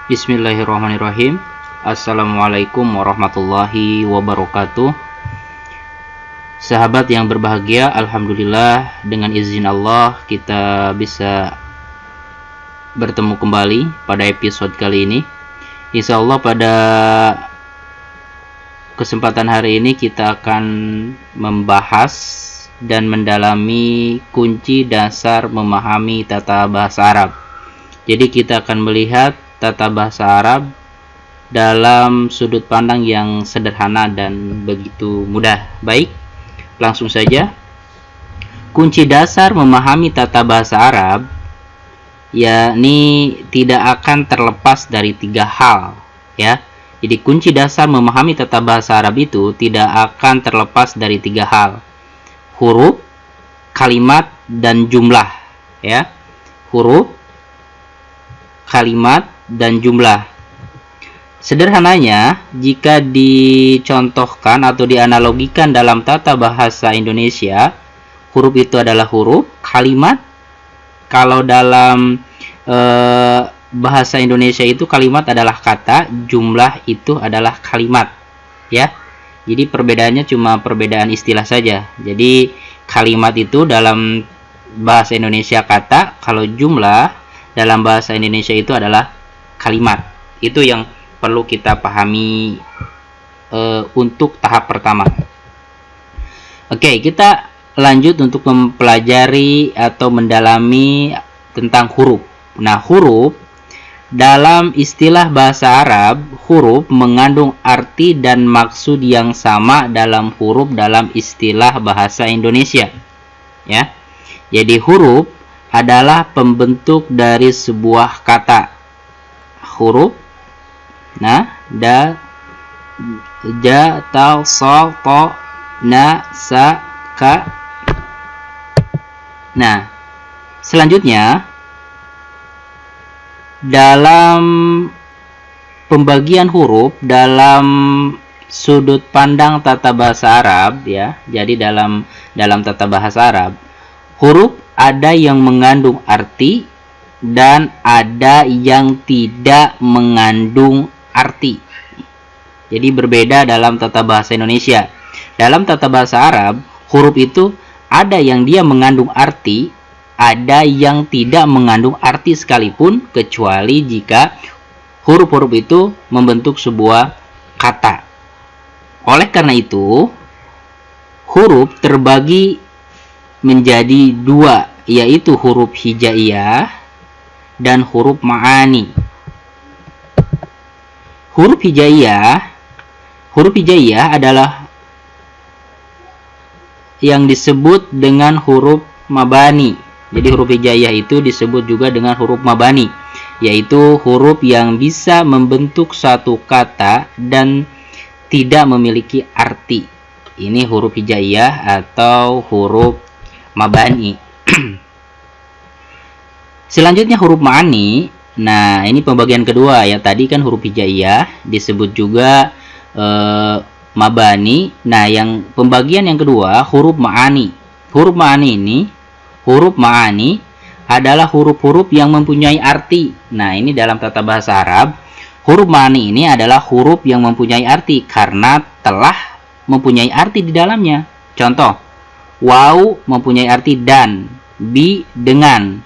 Bismillahirrahmanirrahim. Assalamualaikum warahmatullahi wabarakatuh. Sahabat yang berbahagia, alhamdulillah dengan izin Allah kita bisa bertemu kembali pada episode kali ini. Insya Allah pada kesempatan hari ini kita akan membahas dan mendalami kunci dasar memahami tata bahasa Arab. Jadi kita akan melihat tata bahasa Arab dalam sudut pandang yang sederhana dan begitu mudah. Baik, langsung saja. Kunci dasar memahami tata bahasa Arab yakni tidak akan terlepas dari tiga hal, ya. Jadi kunci dasar memahami tata bahasa Arab itu tidak akan terlepas dari tiga hal: huruf, kalimat, dan jumlah, ya. Huruf, kalimat, dan jumlah. Sederhananya, jika dicontohkan atau dianalogikan dalam tata bahasa Indonesia, huruf itu adalah huruf, kalimat kalau dalam bahasa Indonesia itu kalimat adalah kata, jumlah itu adalah kalimat, ya. Jadi perbedaannya cuma perbedaan istilah saja. Jadi kalimat itu dalam bahasa Indonesia kata, kalau jumlah dalam bahasa Indonesia itu adalah kalimat. Itu yang perlu kita pahami untuk tahap pertama. Oke, kita lanjut untuk mempelajari atau mendalami tentang huruf. Nah, huruf dalam istilah bahasa Arab, huruf mengandung arti dan maksud yang sama dalam huruf dalam istilah bahasa Indonesia, ya. Jadi huruf adalah pembentuk dari sebuah kata. Huruf, nah, da, ja, ta, sa, ta, na, sa, ka. Nah, selanjutnya dalam pembagian huruf dalam sudut pandang tata bahasa Arab, ya. Jadi dalam tata bahasa Arab, huruf ada yang mengandung arti dan ada yang tidak mengandung arti. Jadi berbeda dalam tata bahasa Indonesia. Dalam tata bahasa Arab, huruf itu ada yang dia mengandung arti, ada yang tidak mengandung arti sekalipun, kecuali jika huruf-huruf itu membentuk sebuah kata. Oleh karena itu, huruf terbagi menjadi dua, yaitu huruf hijaiyah dan huruf ma'ani. Huruf hijaiyah adalah yang disebut dengan huruf mabani. Jadi huruf hijaiyah itu disebut juga dengan huruf mabani, yaitu huruf yang bisa membentuk satu kata dan tidak memiliki arti. Ini huruf hijaiyah atau huruf mabani. Selanjutnya huruf ma'ani. Nah, ini pembagian kedua, ya. Tadi kan huruf hijaiyah disebut juga mabani. Nah, yang pembagian yang kedua, huruf ma'ani. Huruf ma'ani adalah huruf-huruf yang mempunyai arti. Nah, ini dalam tata bahasa Arab, huruf ma'ani ini adalah huruf yang mempunyai arti karena telah mempunyai arti di dalamnya. Contoh, waw mempunyai arti dan, bi dengan.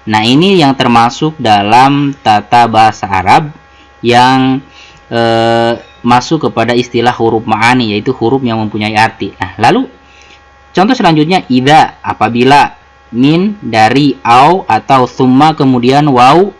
Nah, ini yang termasuk dalam tata bahasa Arab yang masuk kepada istilah huruf ma'ani, yaitu huruf yang mempunyai arti. Nah, lalu contoh selanjutnya, idza, apabila, min, dari, au, atau summa, kemudian waw,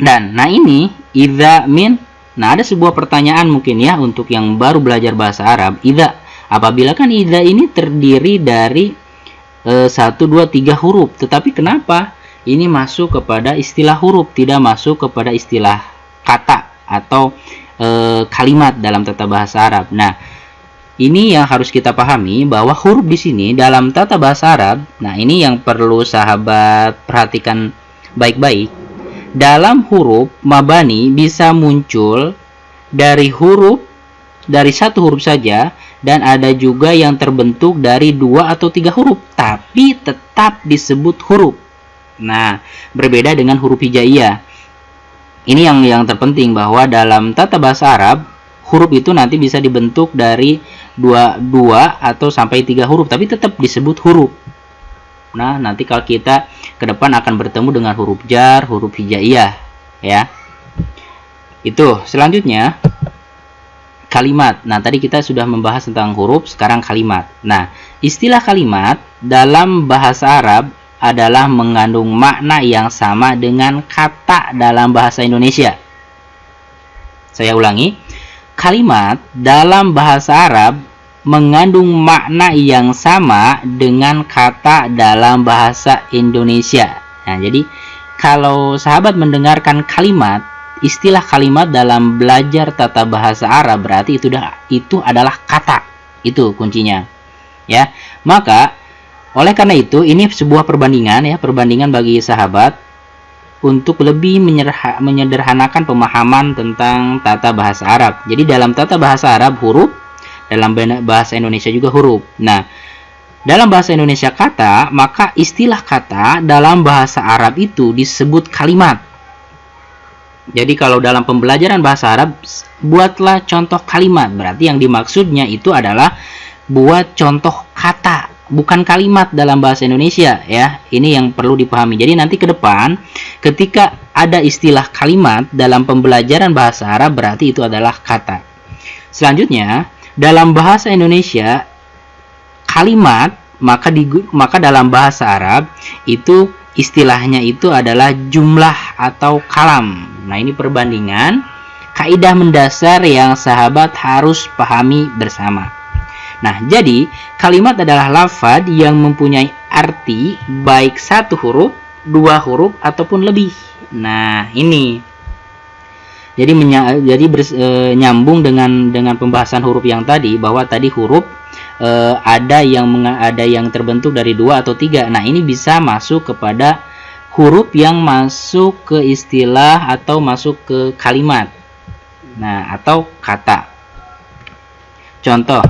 dan. Nah, ini idza, min. Nah, ada sebuah pertanyaan mungkin, ya, untuk yang baru belajar bahasa Arab. Idza, apabila kan idza ini terdiri dari 1, 2, 3 huruf, tetapi kenapa ini masuk kepada istilah huruf, tidak masuk kepada istilah kata atau kalimat dalam tata bahasa Arab? Nah, ini yang harus kita pahami, bahwa huruf di sini dalam tata bahasa Arab, nah ini yang perlu sahabat perhatikan baik-baik. Dalam huruf mabani bisa muncul dari satu huruf saja, dan ada juga yang terbentuk dari 2 atau 3 huruf, tapi tetap disebut huruf. Nah, berbeda dengan huruf hijaiyah. Ini yang terpenting, bahwa dalam tata bahasa Arab huruf itu nanti bisa dibentuk dari dua atau sampai 3 huruf, tapi tetap disebut huruf. Nah, nanti kalau kita ke depan akan bertemu dengan huruf jar, huruf hijaiyah, ya. Itu. Selanjutnya kalimat. Nah, tadi kita sudah membahas tentang huruf, sekarang kalimat. Nah, istilah kalimat dalam bahasa Arab adalah mengandung makna yang sama dengan kata dalam bahasa Indonesia. Saya ulangi, kalimat dalam bahasa Arab mengandung makna yang sama dengan kata dalam bahasa Indonesia. Nah, jadi kalau sahabat mendengarkan kalimat, istilah kalimat dalam belajar tata bahasa Arab, berarti itu adalah kata. Itu kuncinya. Ya. Maka oleh karena itu, ini sebuah perbandingan, ya, perbandingan bagi sahabat untuk lebih menyederhanakan pemahaman tentang tata bahasa Arab. Jadi dalam tata bahasa Arab huruf, dalam bahasa Indonesia juga huruf. Nah, dalam bahasa Indonesia kata, maka istilah kata dalam bahasa Arab itu disebut kalimat. Jadi kalau dalam pembelajaran bahasa Arab, buatlah contoh kalimat. Berarti yang dimaksudnya itu adalah buat contoh kata, bukan kalimat dalam bahasa Indonesia, ya. Ini yang perlu dipahami. Jadi nanti ke depan ketika ada istilah kalimat dalam pembelajaran bahasa Arab, berarti itu adalah kata. Selanjutnya, dalam bahasa Indonesia kalimat, maka dalam bahasa Arab itu istilahnya itu adalah jumlah atau kalam. Nah, ini perbandingan kaidah mendasar yang sahabat harus pahami bersama. Nah, jadi kalimat adalah lafaz yang mempunyai arti baik 1 huruf, 2 huruf ataupun lebih. Nah, ini. Jadi nyambung dengan pembahasan huruf yang tadi, bahwa tadi huruf ada yang terbentuk dari 2 atau 3. Nah, ini bisa masuk kepada huruf yang masuk ke istilah atau masuk ke kalimat. Nah, atau kata. Contoh.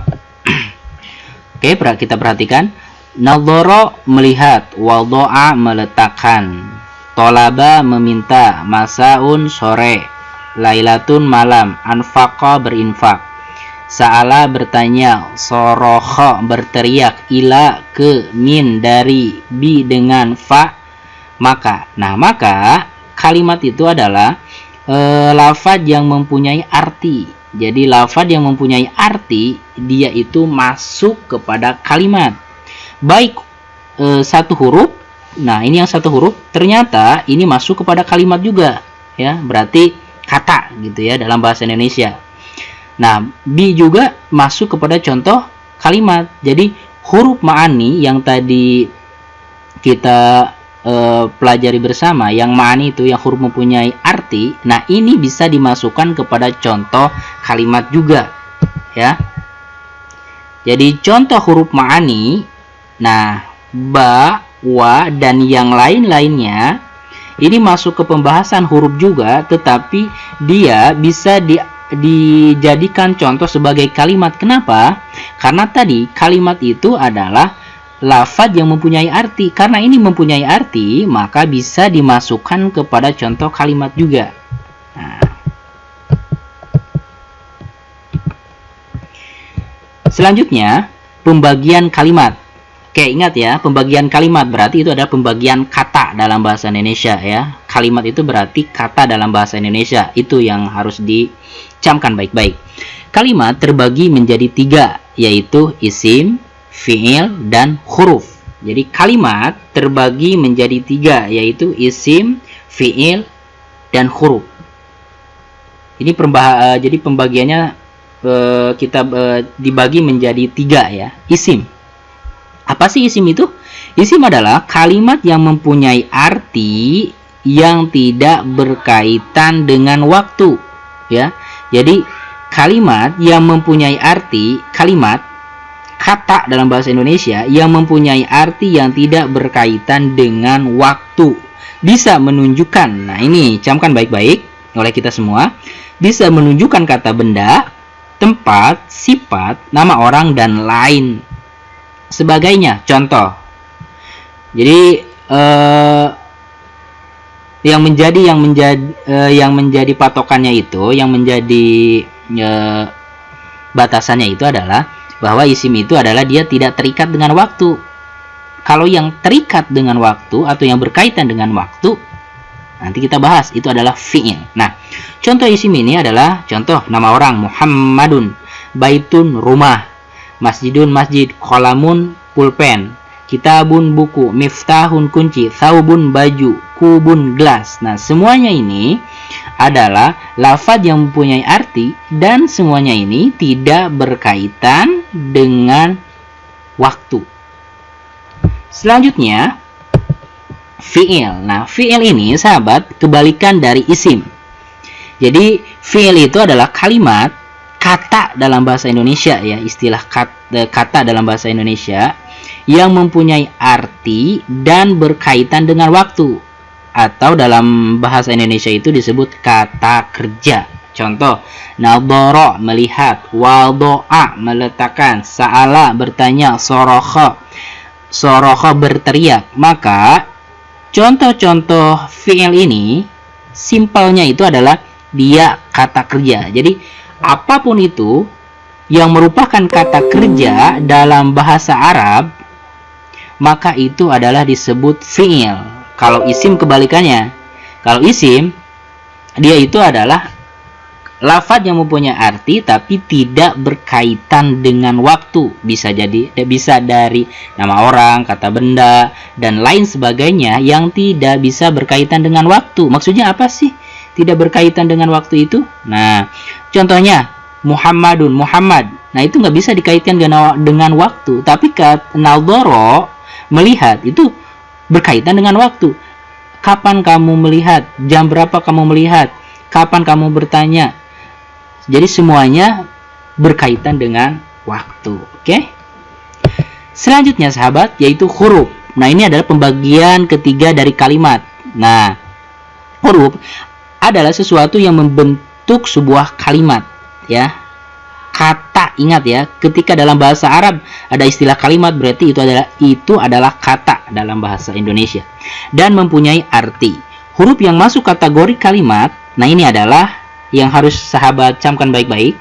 Oke, kita perhatikan. Nadhara melihat, wadha'a meletakkan, tolaba meminta, masaun sore, lailatun malam, anfaqa berinfak, sa'ala bertanya, sorokha berteriak, ila ke, min dari, bi dengan, fa maka. Nah, maka kalimat itu adalah lafaz yang mempunyai arti. Jadi lafaz yang mempunyai arti, dia itu masuk kepada kalimat. Baik 1 huruf. Nah, ini yang 1 huruf ternyata ini masuk kepada kalimat juga, ya. Berarti kata gitu ya dalam bahasa Indonesia. Nah, bi juga masuk kepada contoh kalimat. Jadi huruf ma'ani yang tadi kita pelajari bersama, yang ma'ani itu yang huruf mempunyai arti. Nah, ini bisa dimasukkan kepada contoh kalimat juga, ya. Jadi contoh huruf ma'ani, nah, ba, wa dan yang lain-lainnya ini masuk ke pembahasan huruf juga, tetapi dia bisa dijadikan contoh sebagai kalimat. Kenapa? Karena tadi kalimat itu adalah lafaz yang mempunyai arti. Karena ini mempunyai arti, maka bisa dimasukkan kepada contoh kalimat juga. Nah. Selanjutnya, pembagian kalimat. Oke, ingat ya, pembagian kalimat berarti itu adalah pembagian kata dalam bahasa Indonesia, ya. Kalimat itu berarti kata dalam bahasa Indonesia. Itu yang harus dicamkan baik-baik. Kalimat terbagi menjadi 3, yaitu isim, fi'il, dan huruf. Jadi kalimat terbagi menjadi 3, yaitu isim, fi'il, dan huruf. Ini jadi pembagiannya kita dibagi menjadi 3, ya. Isim. Apa sih isim itu? Isim adalah kalimat yang mempunyai arti yang tidak berkaitan dengan waktu, ya. Jadi kalimat yang mempunyai arti, kata dalam bahasa Indonesia yang mempunyai arti yang tidak berkaitan dengan waktu, bisa menunjukkan, nah ini camkan baik-baik oleh kita semua, bisa menunjukkan kata benda, tempat, sifat, nama orang, dan lain sebagainya. Contoh, jadi yang menjadi patokannya itu, yang menjadi batasannya itu adalah bahwa isim itu adalah dia tidak terikat dengan waktu. Kalau yang terikat dengan waktu atau yang berkaitan dengan waktu, nanti kita bahas, itu adalah fi'il. Nah, contoh isim ini adalah contoh nama orang, Muhammadun, baitun rumah, masjidun masjid, qalamun pulpen, kitabun buku, miftahun kunci, thawbun baju, kubun gelas. Nah, semuanya ini adalah lafaz yang mempunyai arti dan semuanya ini tidak berkaitan dengan waktu. Selanjutnya fi'il. Nah, fi'il ini sahabat kebalikan dari isim. Jadi fi'il itu adalah kalimat, kata dalam bahasa Indonesia ya, istilah kata dalam bahasa Indonesia yang mempunyai arti dan berkaitan dengan waktu, atau dalam bahasa Indonesia itu disebut kata kerja. Contoh, nadhara melihat, wado'a meletakkan, sa'ala bertanya, sorokha berteriak. Maka contoh-contoh fi'il ini simpelnya itu adalah dia kata kerja. Jadi apapun itu yang merupakan kata kerja dalam bahasa Arab, maka itu adalah disebut fi'il. Kalau isim kebalikannya. Kalau isim, dia itu adalah lafaz yang mempunyai arti tapi tidak berkaitan dengan waktu. Bisa dari nama orang, kata benda, dan lain sebagainya yang tidak bisa berkaitan dengan waktu. Maksudnya apa sih tidak berkaitan dengan waktu itu? Nah, contohnya Muhammadun, Muhammad. Nah, itu nggak bisa dikaitkan dengan waktu. Tapi nadhara melihat itu berkaitan dengan waktu. Kapan kamu melihat? Jam berapa kamu melihat? Kapan kamu bertanya? Jadi semuanya berkaitan dengan waktu. Oke? Selanjutnya sahabat, yaitu huruf. Nah, ini adalah pembagian ketiga dari kalimat. Nah, huruf adalah sesuatu yang membentuk sebuah kalimat, ya. Kata, ingat ya, ketika dalam bahasa Arab ada istilah kalimat, berarti itu adalah kata dalam bahasa Indonesia dan mempunyai arti. Huruf yang masuk kategori kalimat, nah ini adalah yang harus sahabat camkan baik-baik.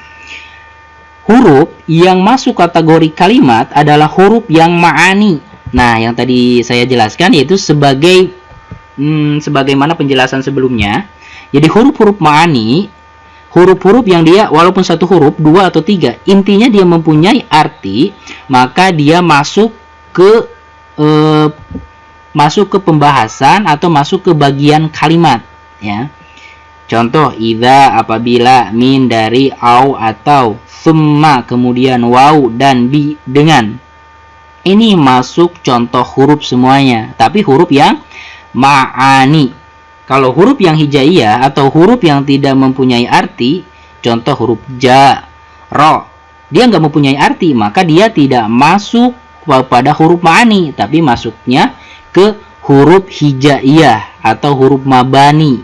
Huruf yang masuk kategori kalimat adalah huruf yang ma'ani. Nah, yang tadi saya jelaskan yaitu sebagaimana penjelasan sebelumnya. Jadi huruf-huruf ma'ani, huruf-huruf yang dia walaupun satu huruf, 2 atau 3, intinya dia mempunyai arti, maka dia masuk ke pembahasan atau masuk ke bagian kalimat, ya. Contoh, idza apabila, min dari, au atau, summa kemudian, waw dan bi dengan. Ini masuk contoh huruf semuanya, tapi huruf yang ma'ani. Kalau huruf yang hijaiyah atau huruf yang tidak mempunyai arti, contoh huruf ja, ro, dia nggak mempunyai arti, maka dia tidak masuk pada huruf ma'ani, tapi masuknya ke huruf hijaiyah atau huruf mabani,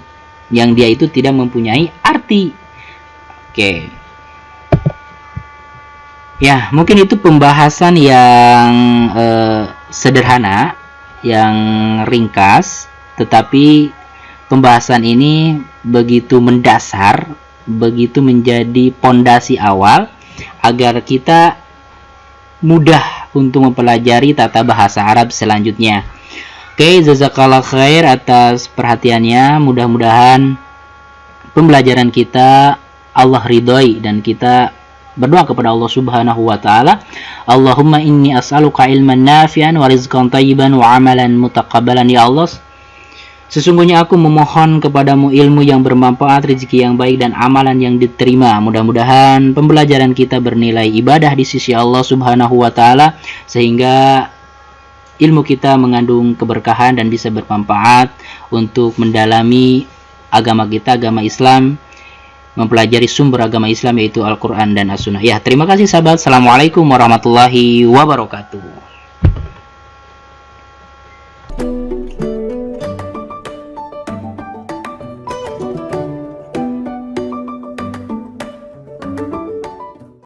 yang dia itu tidak mempunyai arti. Oke. Ya, mungkin itu pembahasan yang sederhana, yang ringkas, tetapi pembahasan ini begitu mendasar, begitu menjadi pondasi awal agar kita mudah untuk mempelajari tata bahasa Arab selanjutnya. Oke, jazakallah khair atas perhatiannya. Mudah-mudahan pembelajaran kita Allah ridhoi dan kita berdoa kepada Allah Subhanahu wa taala, Allahumma inni as'aluka ilman nafi'an wa rizqan thayyiban wa amalan mutaqabbalan. Ya Allah, sesungguhnya aku memohon kepadamu ilmu yang bermanfaat, rezeki yang baik, dan amalan yang diterima. Mudah-mudahan pembelajaran kita bernilai ibadah di sisi Allah Subhanahu wa taala, sehingga ilmu kita mengandung keberkahan dan bisa bermanfaat untuk mendalami agama kita, agama Islam, mempelajari sumber agama Islam yaitu Al-Quran dan As-Sunnah. Ya, terima kasih sahabat. Assalamualaikum warahmatullahi wabarakatuh.